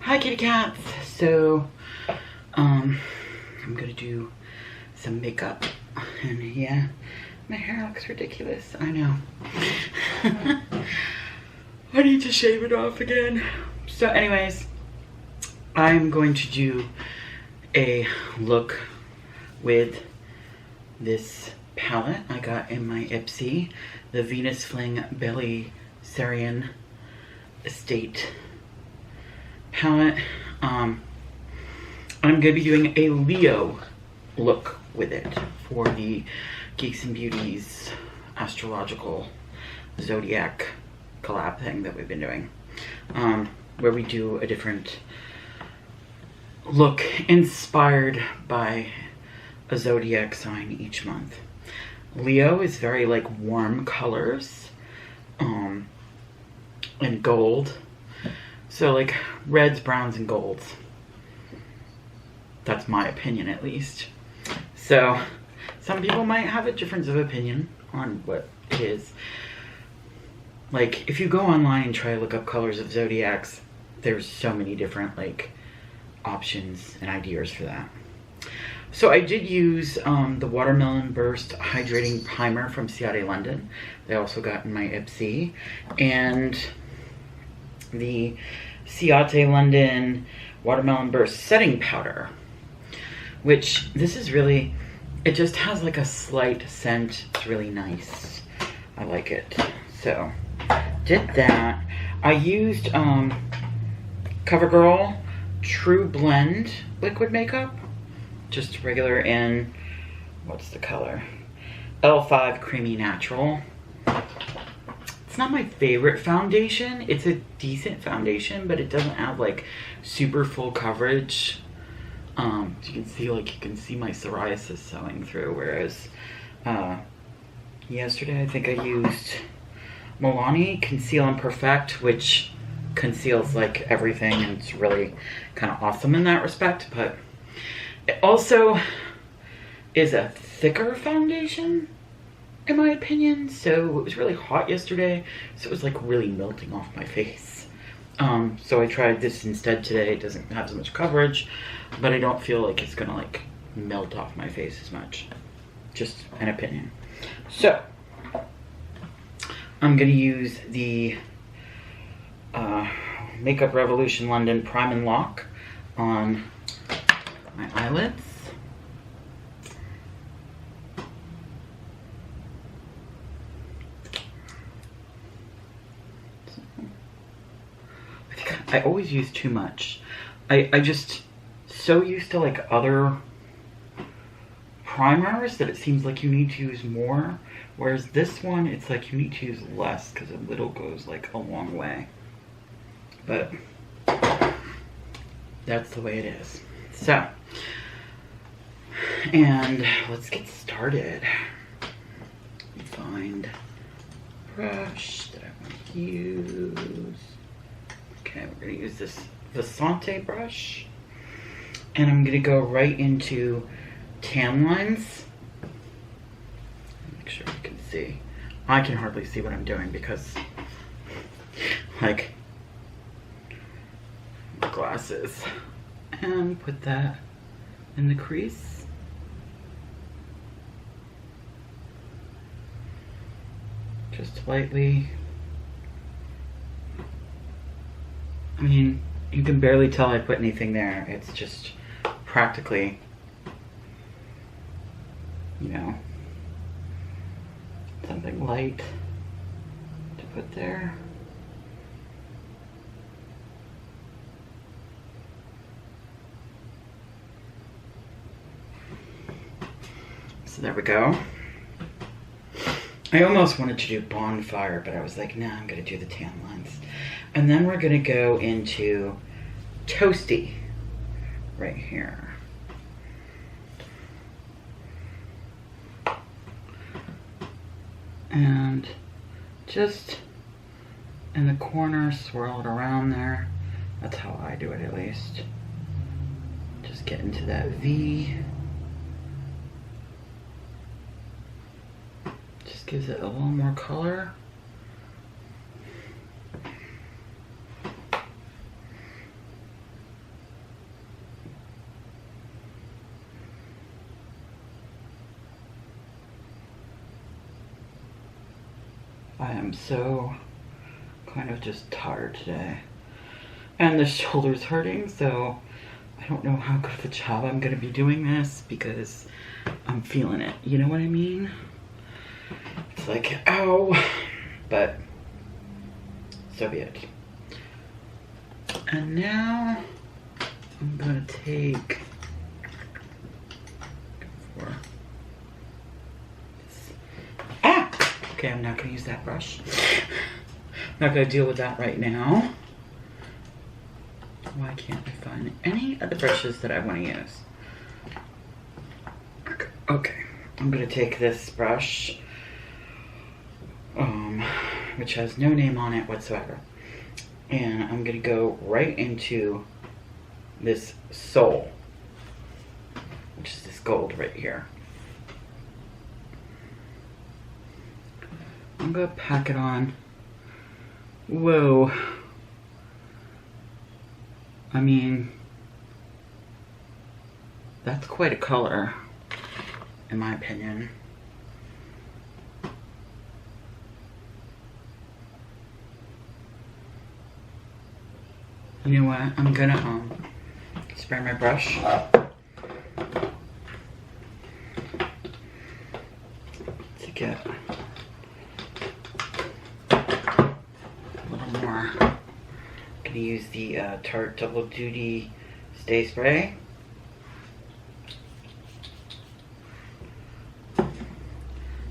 Hi kitty cats. So I'm gonna do some makeup, and yeah, my hair looks ridiculous, I know. I need to shave it off again. So anyways, I'm going to do a look with this palette I got in my Ipsy, the Venus Fling Bailey Sarian Estate palette. I'm going to be doing a Leo look with it for the Geeks and Beauties astrological zodiac collab thing that we've been doing, where we do a different look inspired by a zodiac sign each month. Leo is very like warm colors, and gold. So like reds, browns, and golds. That's my opinion, at least. So some people might have a difference of opinion on what it is. Like if you go online and try to look up colors of zodiacs, there's so many different like options and ideas for that. So I did use the Watermelon Burst Hydrating Primer from Ciate London. They also got in my Ipsy. And the Ciate London Watermelon Burst Setting Powder. Which, this is really, it just has like a slight scent. It's really nice. I like it. So, did that. I used CoverGirl True Blend liquid makeup. Just regular in, what's the color? L5 Creamy Natural. It's not my favorite foundation. It's a decent foundation, but it doesn't have like super full coverage. You can see, like, you can see my psoriasis showing through, whereas yesterday I think I used Milani Conceal and Perfect, which conceals like everything, and it's really kind of awesome in that respect. But it also is a thicker foundation, in my opinion. So it was really hot yesterday, so it was like really melting off my face. So I tried this instead today. It doesn't have as much coverage, but I don't feel like it's gonna like melt off my face as much. Just an opinion. So I'm gonna use the Makeup Revolution London Prime and Lock on my eyelids. I always use too much. I just so used to like other primers that it seems like you need to use more, whereas this one it's like you need to use less because a little goes like a long way. But that's the way it is. So, and let's get started. Find brush that I want to use. Okay, we're gonna use this Visante brush, and I'm gonna go right into tan lines. Make sure you can see. I can hardly see what I'm doing because, like, my glasses. And put that in the crease. Just lightly. I mean, you can barely tell I put anything there. It's just practically, you know, something light to put there. So there we go. I almost wanted to do Bonfire, but I was like, nah, I'm gonna do the tan lines. And then we're gonna go into Toasty right here. And just in the corner, swirl it around there. That's how I do it, at least. Just get into that V. Just gives it a little more color. I am so kind of just tired today. And the shoulder's hurting, so I don't know how good of a job I'm gonna be doing this because I'm feeling it. You know what I mean? It's like, ow, but so be it. And now I'm gonna take okay, I'm not gonna use that brush. I'm not gonna deal with that right now. Why can't I find any of the brushes that I want to use? Okay, I'm gonna take this brush, which has no name on it whatsoever, and I'm gonna go right into this sole, which is this gold right here. I'm gonna pack it on. Whoa. I mean, that's quite a color, in my opinion. You know what? I'm gonna spray my brush. To get a little more. I'm gonna use the Tarte Double Duty Stay Spray.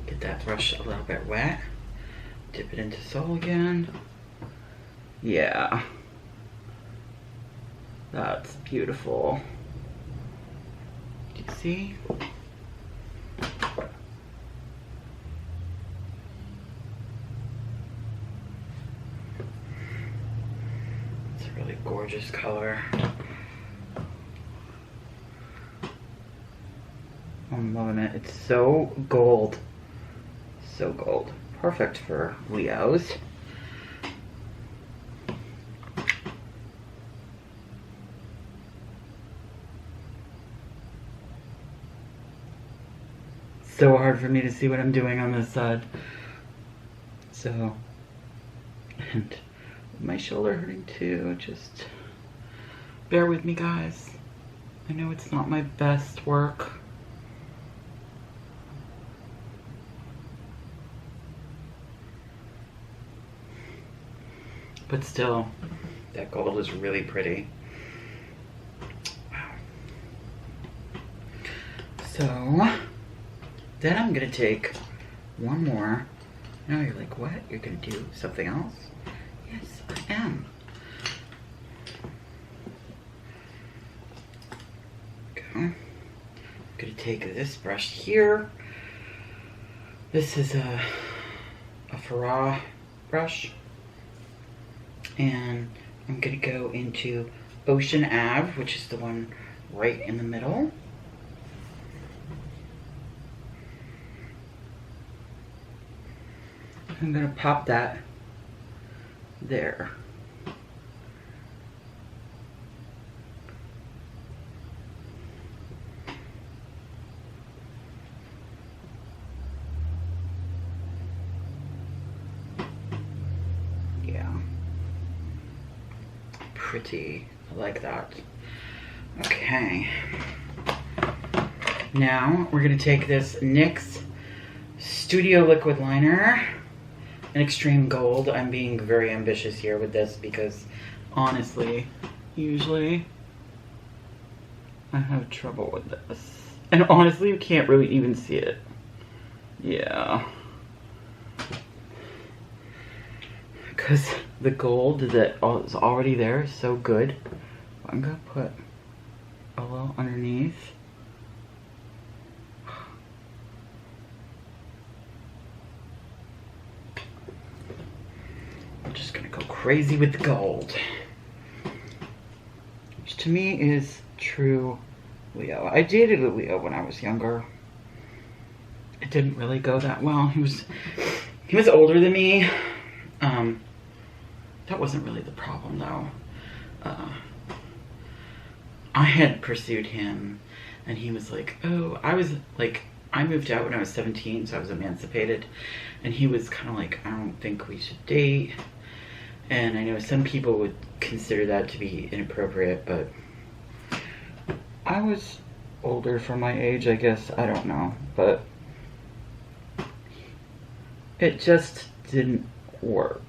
Get that brush a little bit wet. Dip it into sole again. Yeah. That's beautiful. Do you see? It's a really gorgeous color. I'm loving it. It's so gold. So gold. Perfect for Leos. So hard for me to see what I'm doing on this side. So, and my shoulder hurting too, just bear with me, guys. I know it's not my best work. But still, that gold is really pretty. Wow. So, then I'm gonna take one more. Now you're like, what? You're gonna do something else? Yes, I am. Okay. I'm gonna take this brush here. This is a Farah brush. And I'm gonna go into Ocean Ave, which is the one right in the middle. I'm gonna pop that there. Yeah. Pretty. I like that. Okay. Now we're gonna take this NYX Studio Liquid Liner. An extreme gold. I'm being very ambitious here with this because honestly, usually I have trouble with this. And honestly, you can't really even see it. Yeah. Because the gold that is already there is so good. I'm gonna put a little underneath. I'm just gonna go crazy with the gold. Which to me is true Leo. I dated a Leo when I was younger. It didn't really go that well. He was older than me. That wasn't really the problem though. I had pursued him and he was like, oh, I was like I moved out when I was 17, so I was emancipated, and he was kind of like, I don't think we should date. And I know some people would consider that to be inappropriate, but I was older for my age, I guess. I don't know, but it just didn't work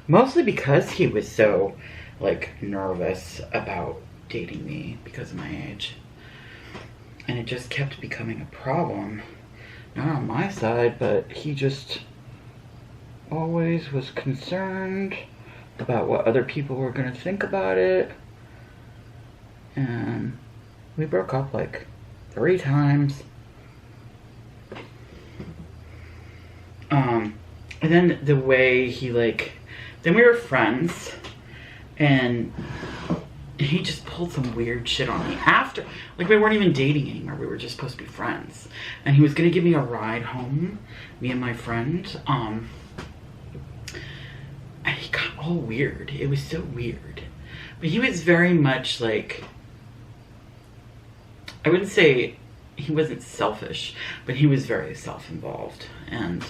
mostly because he was so like nervous about dating me because of my age. And it just kept becoming a problem. Not on my side, but he just always was concerned about what other people were going to think about it. And we broke up like 3 times. And then the way he then we were friends, and he just pulled some weird shit on me after, like, we weren't even dating anymore. We were just supposed to be friends, and he was gonna give me a ride home, me and my friend. And he got all weird. It was so weird, but he was very much like, I wouldn't say he wasn't selfish, but he was very self-involved, and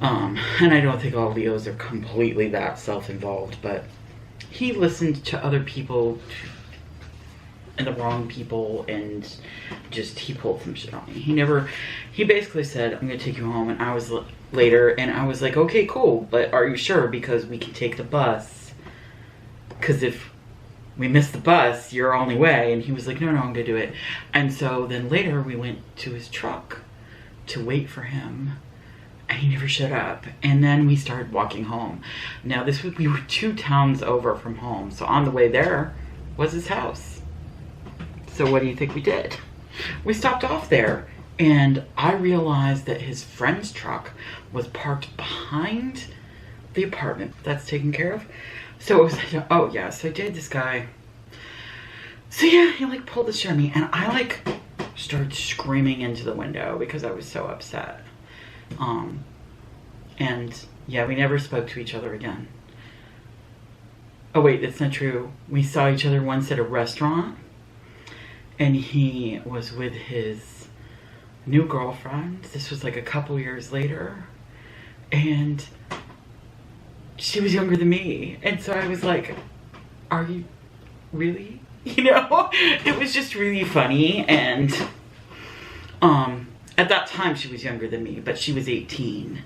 I don't think all Leos are completely that self-involved, but he listened to other people and the wrong people, and just, he pulled some shit on me. He basically said, I'm gonna take you home, and I was later, and I was like, okay, cool, but are you sure? Because we can take the bus, because if we miss the bus, you're our only way. And he was like, no, I'm gonna do it. And so then later we went to his truck to wait for him, and he never showed up. And then we started walking home. Now we were 2 towns over from home, so on the way there was his house. So what do you think we did? We stopped off there, and I realized that his friend's truck was parked behind the apartment that's taken care of. So it was like, oh yeah, so I dated this guy. So yeah, he like pulled the shit on me, and I like started screaming into the window because I was so upset. And yeah, we never spoke to each other again. Oh wait, that's not true. We saw each other once at a restaurant, and he was with his new girlfriend. This was like a couple years later, and she was younger than me. And so I was like, are you really? You know, it was just really funny. And at that time she was younger than me, but she was 18.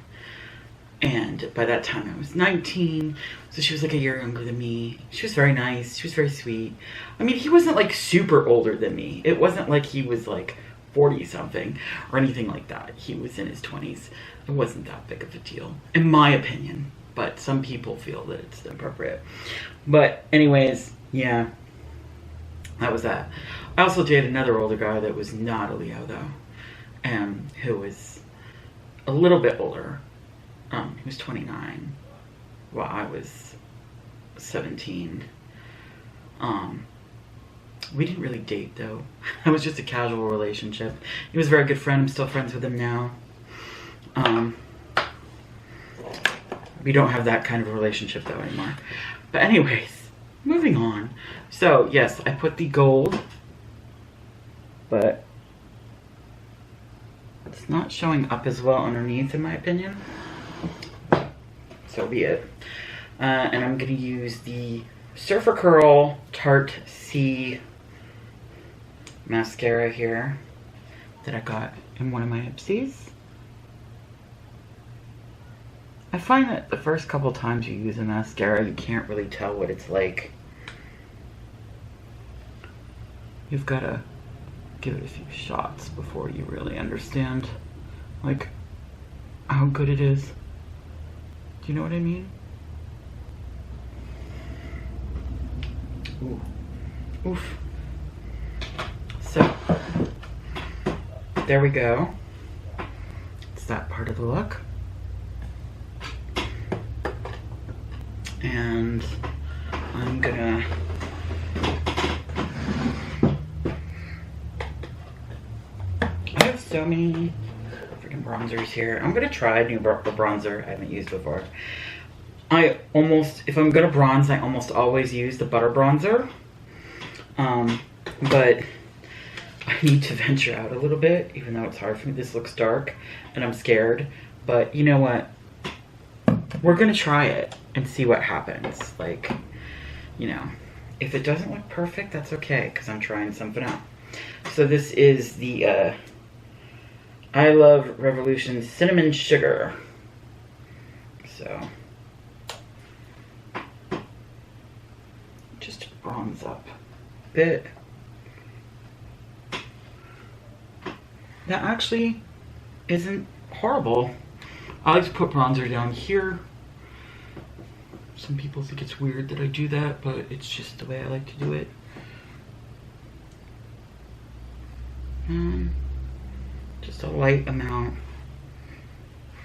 And by that time I was 19. So she was like a year younger than me. She was very nice. She was very sweet. I mean, he wasn't like super older than me. It wasn't like he was like 40 something or anything like that. He was in his 20s. It wasn't that big of a deal, in my opinion. But some people feel that it's inappropriate. But anyways, yeah, that was that. I also dated another older guy that was not a Leo though, who was a little bit older. He was 29 while I was 17. We didn't really date though. It was just a casual relationship. He was a very good friend. I'm still friends with him now. We don't have that kind of a relationship though anymore. But anyways, moving on. So yes, I put the gold, but it's not showing up as well underneath in my opinion. So be it. And I'm gonna use the Surfer Curl Tarte C mascara here that I got in one of my Ipsys. I find that the first couple times you use a mascara, you can't really tell what it's like. You've got to give it a few shots before you really understand, like, how good it is. Do you know what I mean? Ooh. Oof. So, there we go. It's that part of the look. And I'm gonna I have so many freaking bronzers here. I'm gonna try a new bronzer I haven't used before. If I'm gonna bronze, I almost always use the butter bronzer. But I need to venture out a little bit, even though it's hard for me. This looks dark and I'm scared, but you know what? We're gonna try it and see what happens. Like, you know, if it doesn't look perfect, that's okay, because I'm trying something out. So this is the I Love Revolution Cinnamon Sugar. So, just bronze up a bit. That actually isn't horrible. I like to put bronzer down here. Some people think it's weird that I do that, but it's just the way I like to do it. Just a light amount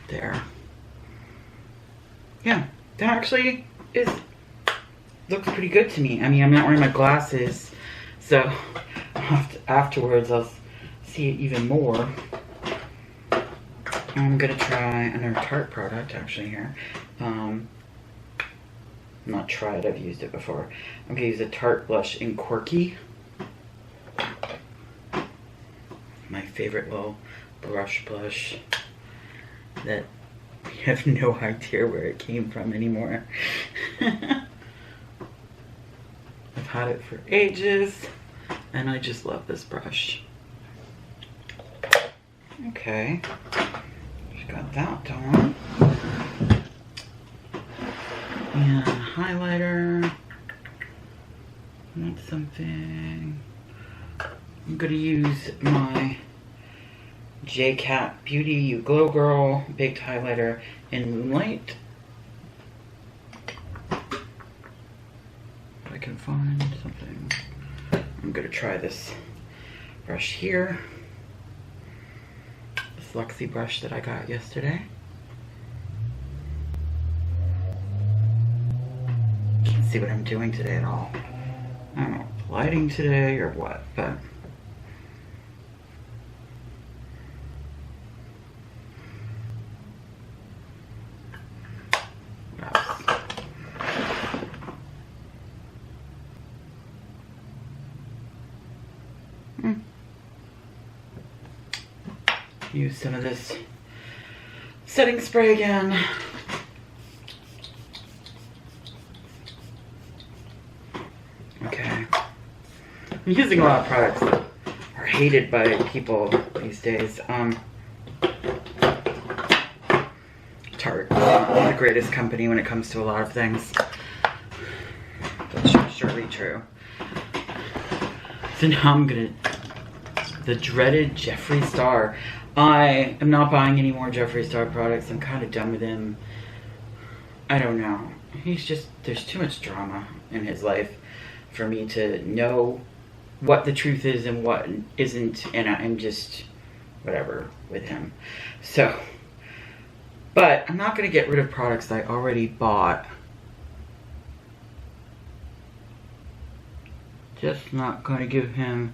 there. Yeah, that actually looks pretty good to me. I mean, I'm not wearing my glasses, so afterwards I'll see it even more. I'm gonna try another Tarte product actually here. Not tried, I've used it before. I'm gonna use a Tarte blush in Quirky. My favorite little blush that I have no idea where it came from anymore. I've had it for ages and I just love this brush. Okay, got that done. And a highlighter. That's something. I'm gonna use my J-Cat Beauty You Glow Girl Baked Highlighter in Moonlight. If I can find something. I'm gonna try this brush here. This Luxie brush that I got yesterday. Can't see what I'm doing today at all. I don't know, lighting today or what, but use some of this setting spray again. Okay. I'm using a lot of products that are hated by people these days. Tarte, the greatest company when it comes to a lot of things. That's surely true. So now I'm gonna, the dreaded Jeffree Star. I am not buying any more Jeffree Star products. I'm kind of done with him. I don't know. He's just, there's too much drama in his life for me to know what the truth is and what isn't, and I'm just whatever with him. So, but I'm not going to get rid of products I already bought. Just not going to give him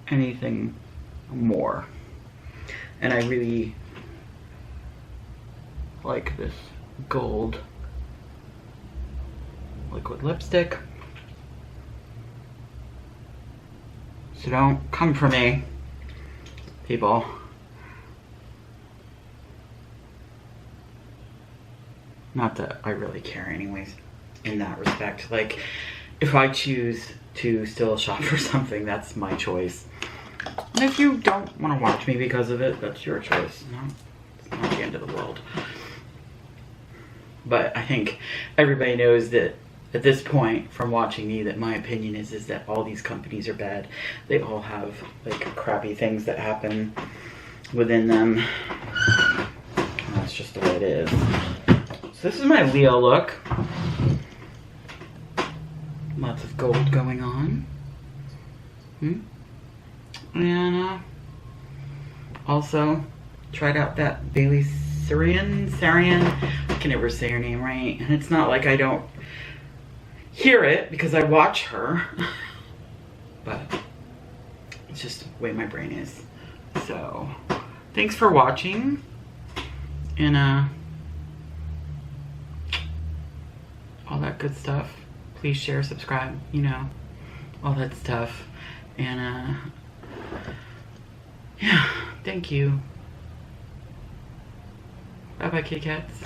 anything more. And I really like this gold liquid lipstick. So don't come for me, people. Not that I really care anyways, in that respect. Like, if I choose to still shop for something, that's my choice. And if you don't want to watch me because of it, that's your choice. No, it's not the end of the world. But I think everybody knows that at this point, from watching me, that my opinion is that all these companies are bad. They all have like crappy things that happen within them. And that's just the way it is. So this is my Leo look. Lots of gold going on. And also tried out that Bailey Sarian. I can never say her name right. And it's not like I don't hear it because I watch her. But it's just the way my brain is. So thanks for watching. And all that good stuff. Please share, subscribe, you know, all that stuff. And Yeah, thank you. Bye bye, kitty cats.